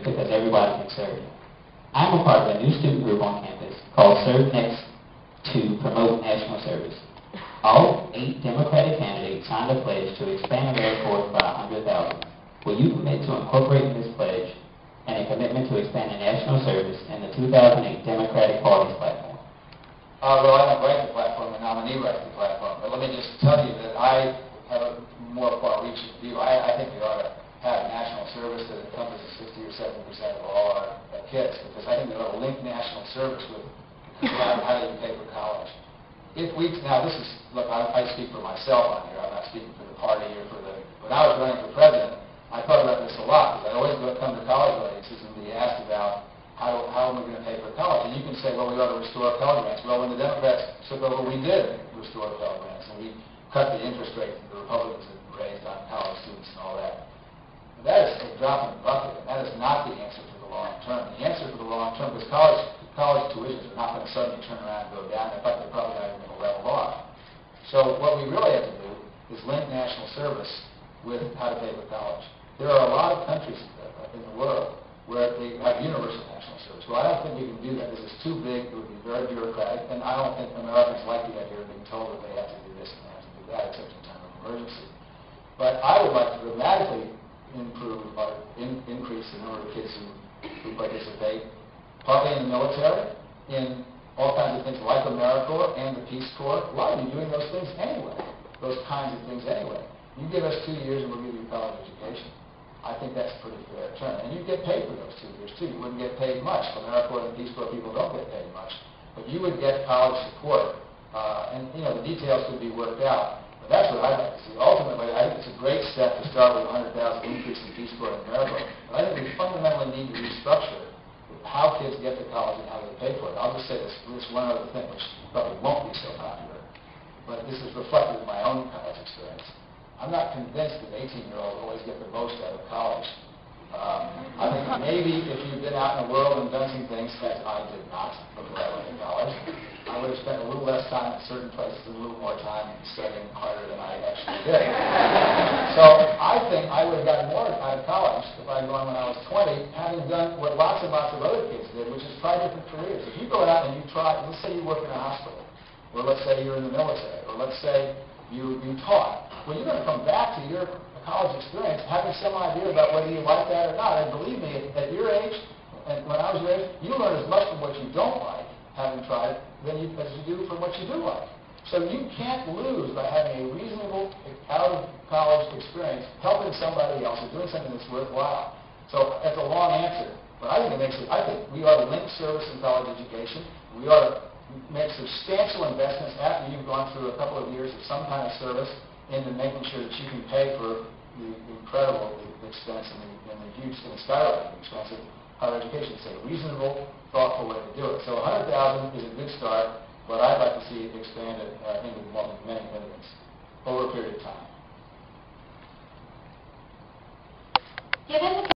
because everybody can serve. I'm a part of a new student group on campus called Serve Next to promote national service. All 8 Democratic candidates signed a pledge to expand AmeriCorps by 100,000. Will you commit to incorporating this pledge and a commitment to expanding national service in the 2008 Democratic Party's platform? Well, I don't write the platform, the nominee writes the platform. But let me just tell you that I have a more far-reaching view. I think we ought to have national service that encompasses 60 or 70% of all our kids, because I think we ought to link national service with how do you pay for college. Now this is, look, I speak for myself on here. I'm not speaking for the party or for the. When I was running for president, I thought about this a lot, because I always come to college audiences and be asked about how am we going to pay for college? And you can say, well, we ought to restore Pell Grants. Well, when the Democrats took over, we did restore Pell Grants, and we cut the interest rate that the Republicans had raised on college students and all that. And that is a drop in the bucket, and that is not the answer for the long term. The answer for the long term, because college tuitions are not going to suddenly turn around and go down. In fact, they're probably not even going to level off. So what we really have to do is link national service with how to pay for college. There are a lot of countries in the world where they have universal national service. Well, I don't think we can do that. This is too big. It would be very bureaucratic, and I don't think Americans like the idea of being told that they have to do this and they have to do that, except in time of emergency. But I would like to dramatically improve or increase the number of kids who participate, partly in the military, in all kinds of things like AmeriCorps and the Peace Corps. Why are you doing those things anyway? Those kinds of things anyway. You give us 2 years and we'll give you a college education. I think that's a pretty fair term. And you get paid for those 2 years, too. You wouldn't get paid much. AmeriCorps and the Peace Corps people don't get paid much. But you would get college support. And, you know, the details could be worked out. But that's what I'd like to see. Ultimately, I think it's a great step to start with 100,000 increase in Peace Corps and AmeriCorps. But I think we fundamentally need to restructure how kids get to college and how they pay for it. I'll just say this one other thing, which probably won't be so popular. But this is reflected in my own college experience. I'm not convinced that 18-year-olds always get the most out of college. I think maybe if you've been out in the world and done some things, as I did not before I went to college, I would have spent a little less time in certain places and a little more time studying harder than I actually did. So I think I would have gotten more out of college if I had gone when I was 20, having done what lots and lots of other kids did, which is try different careers. If you go out and you try, let's say you work in a hospital, or let's say you're in the military, or let's say you taught. Well, you're going to come back to your college experience having some idea about whether you like that or not. And believe me, at your age, and when I was your age, you learn as much from what you don't like, having tried it, as you do from what you do like. So you can't lose by having a reasonable out-of-college experience, helping somebody else or doing something that's worthwhile. So that's a long answer, but I think I think we ought to link service and college education. We ought to make substantial investments after you've gone through a couple of years of some kind of service into making sure that you can pay for the incredible expense and the huge and skyrocketing expense of higher education. It's a reasonable, thoughtful way to do it. So 100,000 is a good start, but I'd like to see it expanded into many millions over a period of time. Given the